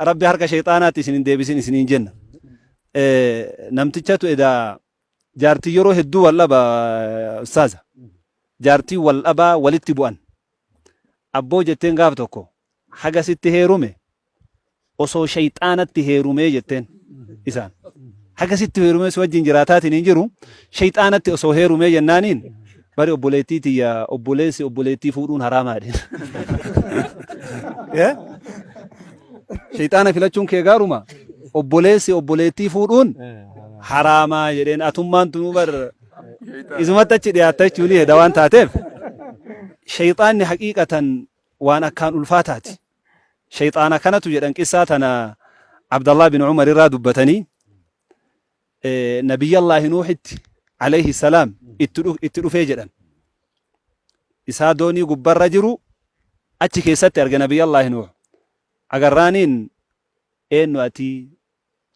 ربي هرك شيطانات سنين ديبسين سنين جنة نمتجتو إذا جارتي يرو هدو ولا با أستاذة جارتي والأبا ولتبوان أبو جتين قافتوكو حاجة ست هيرومي وصو شيطانة هيرومي جتين إسان حاجة ست هيرومي سوى جنجراتات ننجرو شيطانة وصو هيرومي جنانين bari obboleettiiti yaa obboleessi obboleettii fuudhuun haraamaadha. Shayxaana filachuun kee gaaruma obboleessi obboleettii fuudhuun haraamaa jedheen atummaan tunuu bar isumatti achi dhiyaatta jechuun hedha waan taateef shayxaanni haqiiqatan waan akkaan ulfaataati. Shayxaana kanatu jedhan qissaa tana Abdallah bin Umar irraa dubbatanii Nabiyyallaahi Nuuhitti alayhi salaam itti dhufee jedhan isaa doonii gubbarra jiru achi keessatti arga Nabiyyallaahi Nuuh agarraaniin eenyu ati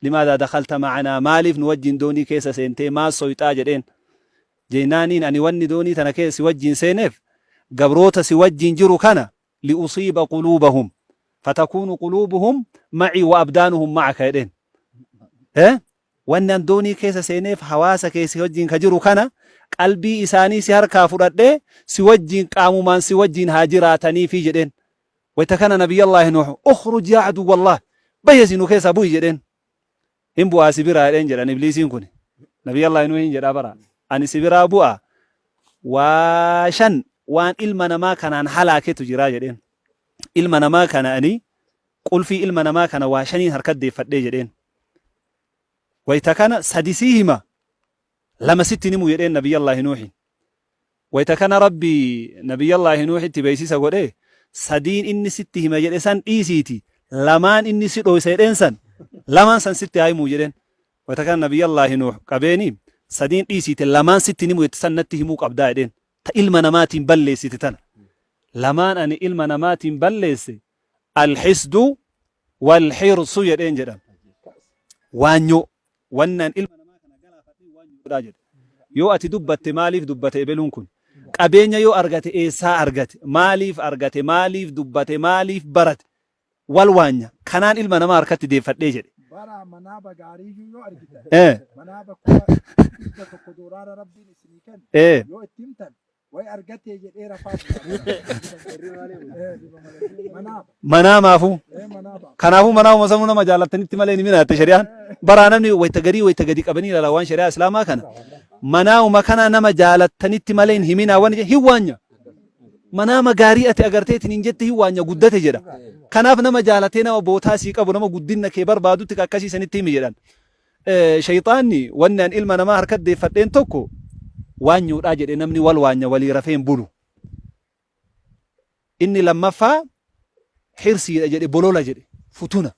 limaadhaa dakhalta macanaa maaliif nu wajjin doonii keessa seentee maal soyxaa jedheen jeenaaniin ani wanni doonii tana keessa si wajjin seeneef gabroota si wajjin jiru kana liusiiba quluubahum fatakuunu quluubuhum macii wa abdaanuhum macaka jedheen wanni an doonii keessa seeneef hawaasa keessi wajjin ka jiru kana qalbii isaanii si harkaa fudhadhee si wajjin qaamumaan si wajjin haa jiraatanii fi jedheen wayta kana Nabiyyallaahi Nuuh ukhruj yaa aduwwallah bayyasi nu keessa bu'i jedheen hin bu'aa si biraa jedheen jedhan ibliisiin kun Nabiyyallaahi Nuuh hin jedhaa bara ani si biraa bu'a waa shan waan ilma namaa kanaan halaaketu jiraa jedheen ilma namaa kana ani qulfii ilma namaa kana waa shaniin harkat deeffadhee jedheen wayta kana sadisii hima lama sitti nimu jedheen Nabiyyallaahi Nuuhin wayta kana rabbi Nabiyyallaahi Nuuhitti beeksisa godhee sadiin inni sitti hima jedhe san dhiisiiti lamaan inni si dhoyse jedheen san lamaan san sitti haa himuu jedheen wayta kana Nabiyyallaahi Nuuh qabeeni sadiin dhiisiiti lamaan sitti nimu jette san natti himuu qabdaa jedheen ta ilma namaatiin balleessite tana lamaan ani ilma namaatiin balleesse alxisdu walxirsu jedheen jedhan waanyoo wannan ilma namaa kana galaafadhee waanyuudha jedhe yoo ati dubbatte maaliif dubbate ebeluun kun qabeenya yoo argate eessaa argate maaliif dubbate maaliif barate wal waanya kanaan ilma namaa harkatti deeffadhee jedhe bara manaaba gaarii yoo argitan manaaba kuwa tokko dooraara rabbiin isinii kenna yoo itti himtan way argate jedhee rafaatu manaamaafu kanaafuu manaafuma samuu nama jaalatanitti malee ni minaate shari'aan baraa namni wayta gadi qabanii ilaalaa waan shari'aa islaamaa kana manaa'uma kana nama jaalatanitti malee hin himinaa waan hin waanya manaama gaarii ati agarteetiin hin jette hin waanya guddate jedha kanaaf nama jaalatee nama bootaa sii qabu nama guddinna kee barbaadutti akkasiisanitti himi jedhan shayxaanni wanni an ilma namaa harkat deeffadheen tokko waanyuudhaa jedhe namni wal waanya walii rafeen bulu inni lammaffaa hirsiidha jedhe bolola jedhe futuna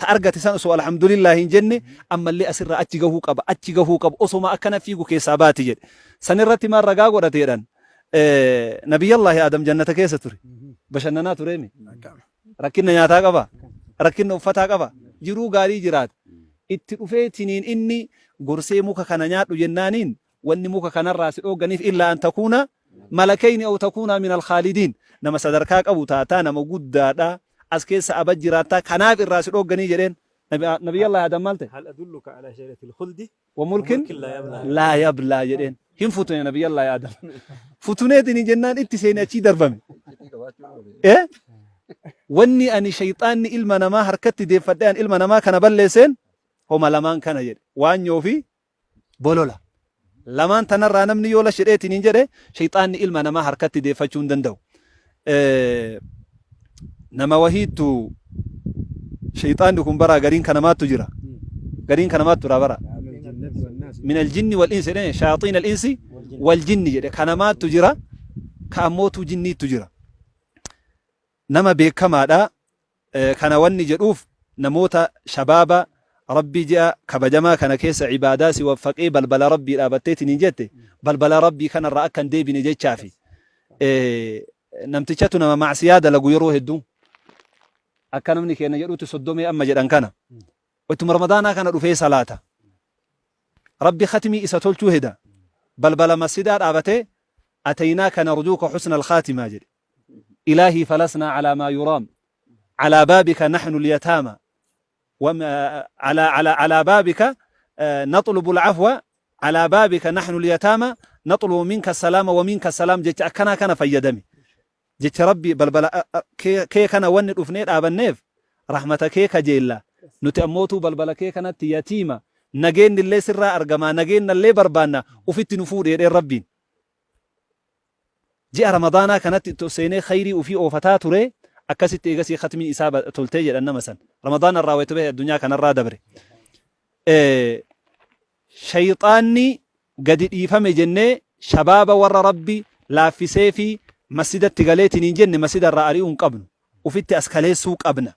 ta argate san osoo alhamdulillah hin jenne ammallee asirraa achi gahuu qaba osoma akkana fiigu keessaa baati jedhe san irratti maal ragaa godhateedhan Nabiyyallaahi Adam jannata keessa ture bashannanaa tureemi rakkinna nyaataa qaba rakkinna uffataa qaba jiruu gaarii jiraata itti dhufeetiniin inni gorsee muka kana nyaadhu jennaaniin wanni muka kanarraa si dhoogganiif illaa an takuuna malakayni aw takuuna min alkhaalidiin nama sadarkaa qabu taataa nama guddaadha as keessa abad jiraataa kanaaf irraa si dhoogganii jedheen Nabiyyallaahi Adam maal ta'e hal adulluka ala shajaratil khuldi wa mulkin laa yablaa jedheen hin futune Nabiyyallaahi Adam futuneetini jennaan itti seeni achii darbame wanni ani shayxaanni ilma namaa harkatti deeffadhee an ilma namaa kana balleesseen homa lamaan kana jedhe waanyoo fi bolola lamaan tanarraa namni yoo lashedheetiin jedhe shayxaanni ilma namaa harkatti deeffachuu hin danda'u nama wahiittu shayxaanni kun bara gariin kanamaattu jira bara من الجن والإنس شياطين الإنس والجن جده كنمات تجرا كأموت جني تجرا نما بكما دا كان وني جروف نموت شبابا ربي جاء كبجما كان كيس عبادات وفقي بلبل ربي لابتيت نجته بلبل ربي كان رأى كان دي بنجي شافي نمتشتنا مع سيادة لقو يروه الدون أكان مني كأن يروه تصدمي أما جدًا كان وتم رمضان كان رفي صلاة ربي ختمي إساتول هدا بلبل مسجد أبته أتيناك نرجوك حسن الخاتمة جل إلهي فلسنا على ما يرام على بابك نحن اليتامى على بابك نطلب العفو، على بابك نحن اليتامى نطلب منك السلام ومنك السلام. جت أكنا كان فيدمي جت ربي بلبلا كي كان ون رفنيت أبنيف رحمتك كجيلا نتأموتو بلبلا كي كانت يتيمة نجين اللي سر أرجما نجين اللي بربانا وفي نفور يا ربي. جاء رمضان كانت تسيني خيري وفي أوفتات ري أكست إيجاسي ختمي إصابة تلتي لأن مثلا رمضان الراويت به الدنيا كان الرادبري شيطاني قد يفهم جنة شباب ور ربي لا في سيفي مسجد التجاليت نيجن مسجد الرأريون قبل وفي أسكالي سوق أبنا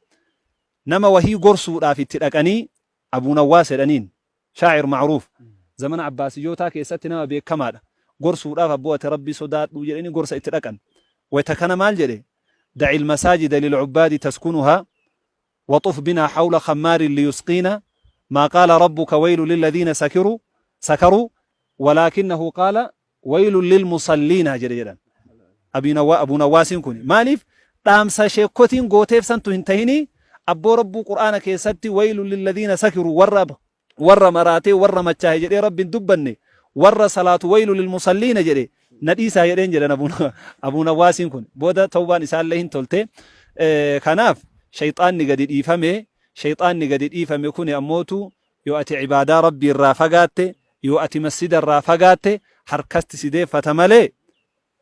نما وهي قرصو لا في تلقاني أبو نواس الأنين شاعر معروف زمن عباس جوتا كيستنا بكمال قرصو لا فبوة ربي صدات وجريني قرص اتلقان ويتكنا مال جري دع المساجد للعباد تسكنها وطف بنا حول خمار ليسقينا ما قال ربك ويل للذين سكروا ولكنه قال ويل للمصلين جريرا أبو نواس كوني مالف تامسا شيكوتين غوتيف سنتو انتهيني أبو ربو قرآن كيستي ويل للذين سكروا ور مراتي ور مچاه جري رب دبني ور صلاة ويل للمصلين جري نديسا يدين جري أبو نواس كوني بودا توبان إسال لهن تولتي كناف شيطان نقدر يفهمه شيطان نقدر يفهمه كوني أموتو يؤتي عبادة ربي الرافقات يؤتي مسجد الرافقات حركست سيدي فتمالي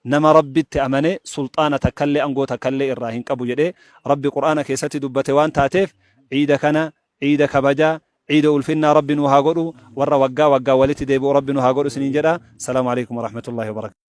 نما ربي تأمني سلطانة تكلي أنقو تكلي إراهين قبو جدي ربي قرآن كيستي دبتوان تاتيف عيدكنا عيدك بجا عيد ألفنا ربي نوهاقروا ور وقا ولتي ديبو ربي نوهاقروا سنين جدا. السلام عليكم ورحمة الله وبركاته.